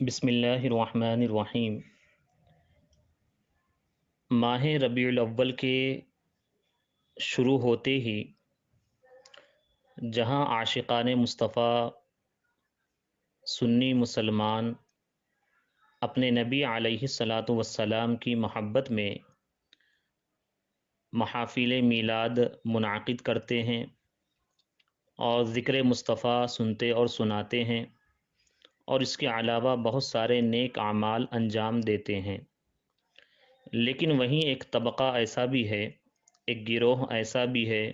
بسم اللہ الرحمن الرحیم۔ ماہ ربیع الاول کے شروع ہوتے ہی جہاں عاشقان مصطفیٰ سنی مسلمان اپنے نبی علیہ الصلاۃ والسلام کی محبت میں محافل میلاد منعقد کرتے ہیں اور ذکر مصطفیٰ سنتے اور سناتے ہیں، اور اس کے علاوہ بہت سارے نیک اعمال انجام دیتے ہیں۔ لیکن وہیں ایک طبقہ ایسا بھی ہے، ایک گروہ ایسا بھی ہے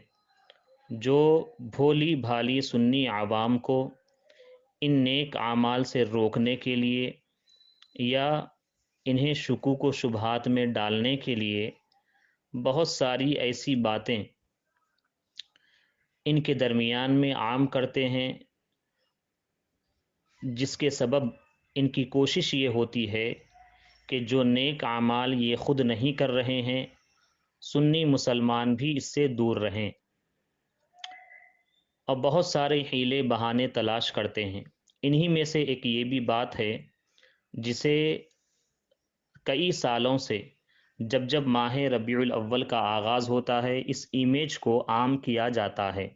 جو بھولی بھالی سنی عوام کو ان نیک اعمال سے روکنے کے لیے یا انہیں شکوک و شبہات میں ڈالنے کے لیے بہت ساری ایسی باتیں ان کے درمیان میں عام کرتے ہیں، جس کے سبب ان کی کوشش یہ ہوتی ہے کہ جو نیک اعمال یہ خود نہیں کر رہے ہیں، سنی مسلمان بھی اس سے دور رہیں، اور بہت سارے حیلے بہانے تلاش کرتے ہیں۔ انہی میں سے ایک یہ بھی بات ہے جسے کئی سالوں سے جب جب ماہ ربیع الاول کا آغاز ہوتا ہے اس ایمیج کو عام کیا جاتا ہے،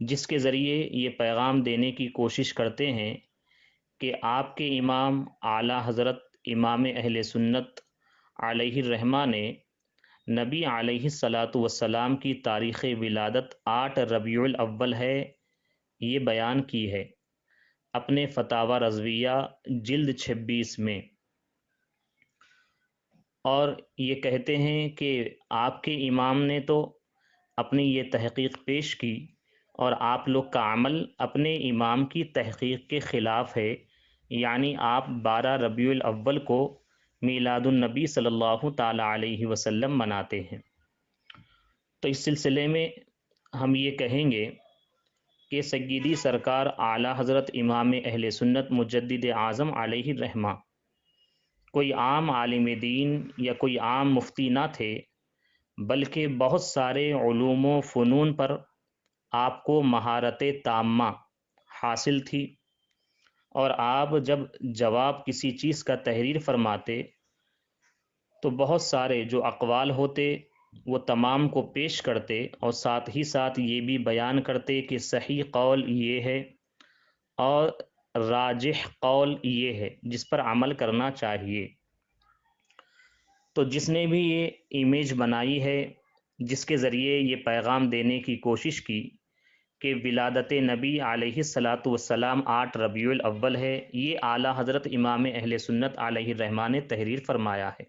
جس کے ذریعے یہ پیغام دینے کی کوشش کرتے ہیں کہ آپ کے امام اعلیٰ حضرت امام اہل سنت علیہ الرحمہ نے نبی علیہ الصلاۃ والسلام کی تاریخ ولادت 8 ربیع الاول ہے یہ بیان کی ہے اپنے فتاوی رضویہ جلد 26 میں، اور یہ کہتے ہیں کہ آپ کے امام نے تو اپنی یہ تحقیق پیش کی اور آپ لوگ کا عمل اپنے امام کی تحقیق کے خلاف ہے، یعنی آپ 12 ربیع الاول کو میلاد النبی صلی اللہ تعالی علیہ وسلم مناتے ہیں۔ تو اس سلسلے میں ہم یہ کہیں گے کہ سیدی سرکار اعلیٰ حضرت امام اہل سنت مجدد اعظم علیہ الرحمہ کوئی عام عالم دین یا کوئی عام مفتی نہ تھے، بلکہ بہت سارے علوم و فنون پر آپ کو مہارت تامہ حاصل تھی، اور آپ جب جواب کسی چیز کا تحریر فرماتے تو بہت سارے جو اقوال ہوتے وہ تمام کو پیش کرتے، اور ساتھ ہی ساتھ یہ بھی بیان کرتے کہ صحیح قول یہ ہے اور راجح قول یہ ہے جس پر عمل کرنا چاہیے۔ تو جس نے بھی یہ امیج بنائی ہے، جس کے ذریعے یہ پیغام دینے کی کوشش کی کہ ولادت نبی علیہ الصلاۃ والسلام 8 ربیع الاول ہے، یہ اعلیٰ حضرت امام اہل سنت علیہ الرحمہ نے تحریر فرمایا ہے،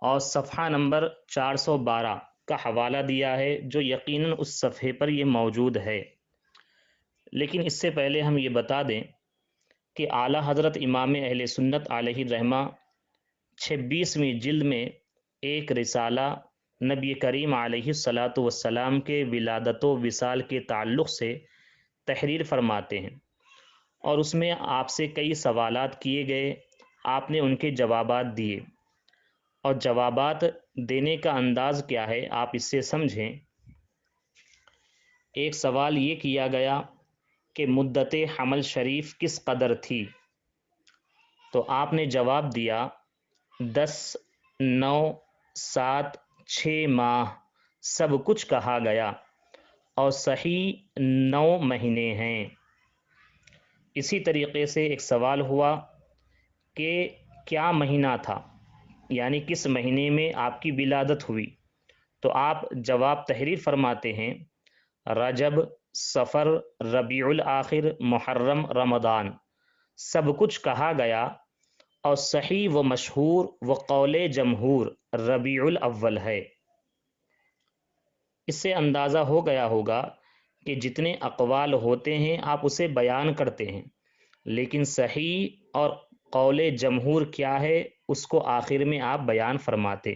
اور صفحہ نمبر 412 کا حوالہ دیا ہے جو یقیناً اس صفحے پر یہ موجود ہے۔ لیکن اس سے پہلے ہم یہ بتا دیں کہ اعلیٰ حضرت امام اہل سنت علیہ الرحمہ 26ویں جلد میں ایک رسالہ نبی کریم علیہ الصلاۃ والسلام کے ولادت و وصال کے تعلق سے تحریر فرماتے ہیں، اور اس میں آپ سے کئی سوالات کیے گئے، آپ نے ان کے جوابات دیے، اور جوابات دینے کا انداز کیا ہے آپ اس سے سمجھیں۔ ایک سوال یہ کیا گیا کہ مدت حمل شریف کس قدر تھی، تو آپ نے جواب دیا 10، 9، 7، 6 ماہ سب کچھ کہا گیا، اور صحیح 9 مہینے ہیں۔ اسی طریقے سے ایک سوال ہوا کہ کیا مہینہ تھا، یعنی کس مہینے میں آپ کی ولادت ہوئی، تو آپ جواب تحریر فرماتے ہیں رجب، صفر، ربیع الاخر، محرم، رمضان سب کچھ کہا گیا، اور صحیح و مشہور و قول جمہور ربیع الاول ہے۔ اس سے اندازہ ہو گیا ہوگا کہ جتنے اقوال ہوتے ہیں آپ اسے بیان کرتے ہیں، لیکن صحیح اور قول جمہور کیا ہے اس کو آخر میں آپ بیان فرماتے،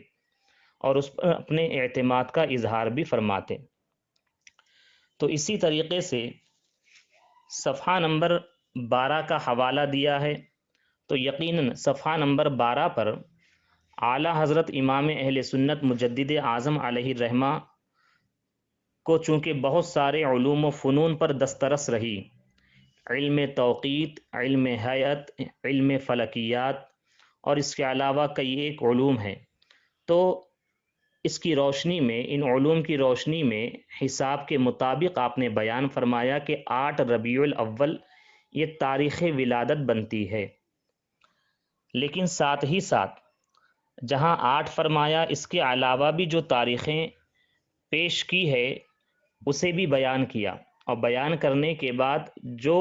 اور اس پر اپنے اعتماد کا اظہار بھی فرماتے۔ تو اسی طریقے سے صفحہ نمبر 12 کا حوالہ دیا ہے، تو یقیناً صفحہ نمبر 12 پر اعلیٰ حضرت امام اہل سنت مجدد اعظم علیہ الرحمہ کو چونکہ بہت سارے علوم و فنون پر دسترس رہی، علم توقیت، علم حیات، علم فلکیات اور اس کے علاوہ کئی ایک علوم ہیں۔ تو اس کی روشنی میں، ان علوم کی روشنی میں حساب کے مطابق آپ نے بیان فرمایا کہ 8 ربیع الاول یہ تاریخ ولادت بنتی ہے، لیکن ساتھ ہی ساتھ جہاں 8 فرمایا، اس کے علاوہ بھی جو تاریخیں پیش کی ہے اسے بھی بیان کیا، اور بیان کرنے کے بعد جو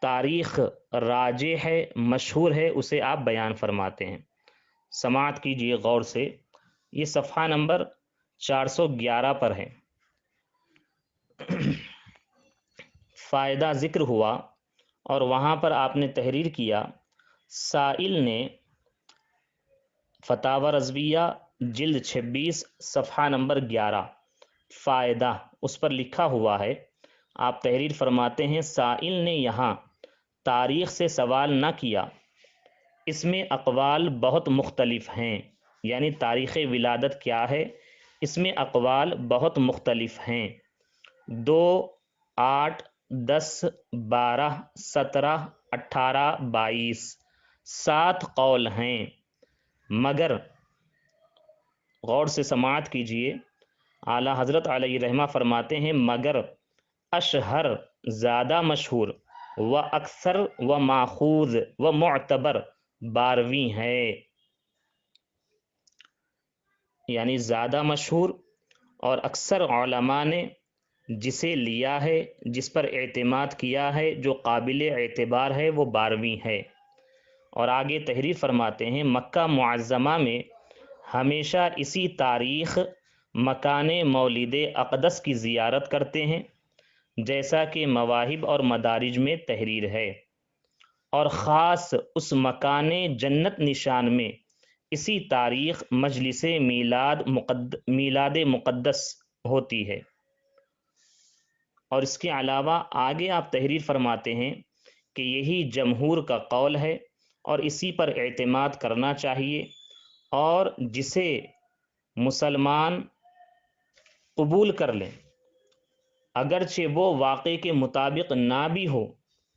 تاریخ راجح ہے، مشہور ہے، اسے آپ بیان فرماتے ہیں۔ سماعت کیجیے غور سے، یہ صفحہ نمبر 411 پر ہے۔ فائدہ ذکر ہوا اور وہاں پر آپ نے تحریر کیا، سائل نے فتاوی رضویہ جلد 26 صفحہ نمبر 11 فائدہ اس پر لکھا ہوا ہے۔ آپ تحریر فرماتے ہیں، سائل نے یہاں تاریخ سے سوال نہ کیا، اس میں اقوال بہت مختلف ہیں، یعنی تاریخ ولادت کیا ہے، اس میں اقوال بہت مختلف ہیں، 2، 8، 10، 12، 17، 18، 22، 7 قول ہیں، مگر غور سے سماعت کیجئے، اعلیٰ حضرت علیہ رحمہ فرماتے ہیں مگر اشہر زیادہ مشہور و اکثر و ماخوذ و معتبر 12ویں ہے، یعنی زیادہ مشہور اور اکثر علماء نے جسے لیا ہے، جس پر اعتماد کیا ہے، جو قابل اعتبار ہے، وہ 12ویں ہے۔ اور آگے تحریر فرماتے ہیں، مکہ معظمہ میں ہمیشہ اسی تاریخ مکان مولد اقدس کی زیارت کرتے ہیں، جیسا کہ مواہب اور مدارج میں تحریر ہے، اور خاص اس مکان جنت نشان میں اسی تاریخ مجلس میلاد مقدس ہوتی ہے۔ اور اس کے علاوہ آگے آپ تحریر فرماتے ہیں کہ یہی جمہور کا قول ہے اور اسی پر اعتماد کرنا چاہیے، اور جسے مسلمان قبول کر لیں، اگرچہ وہ واقع کے مطابق نہ بھی ہو،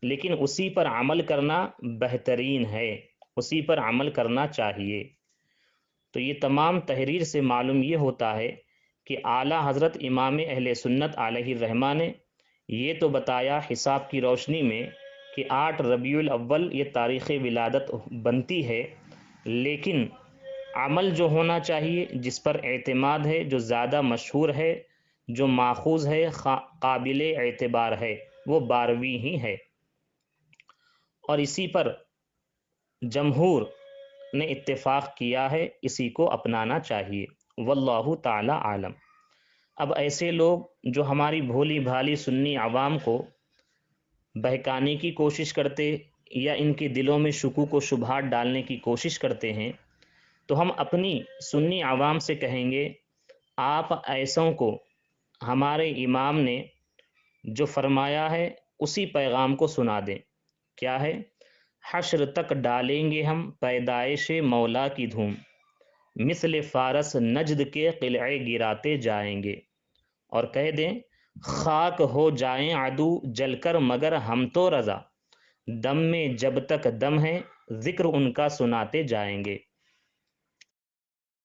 لیکن اسی پر عمل کرنا بہترین ہے، اسی پر عمل کرنا چاہیے۔ تو یہ تمام تحریر سے معلوم یہ ہوتا ہے کہ اعلیٰ حضرت امام اہل سنت علیہ الرحمہ نے یہ تو بتایا حساب کی روشنی میں کہ 8 ربیع الاول یہ تاریخ ولادت بنتی ہے، لیکن عمل جو ہونا چاہیے، جس پر اعتماد ہے، جو زیادہ مشہور ہے، جو ماخوذ ہے، قابل اعتبار ہے، وہ 12ویں ہی ہے، اور اسی پر جمہور نے اتفاق کیا ہے، اسی کو اپنانا چاہیے۔ واللہ تعالی عالم۔ اب ایسے لوگ جو ہماری بھولی بھالی سنی عوام کو بہکانے کی کوشش کرتے یا ان کے دلوں میں شکوک و شبہات ڈالنے کی کوشش کرتے ہیں، تو ہم اپنی سنی عوام سے کہیں گے، آپ ایسوں کو ہمارے امام نے جو فرمایا ہے اسی پیغام کو سنا دیں۔ کیا ہے؟ حشر تک ڈالیں گے ہم پیدائش مولا کی دھوم، مثل فارس نجد کے قلعے گراتے جائیں گے، اور کہہ دیں خاک ہو جائیں عدو جل کر مگر ہم تو رضا، دم میں جب تک دم ہے ذکر ان کا سناتے جائیں گے۔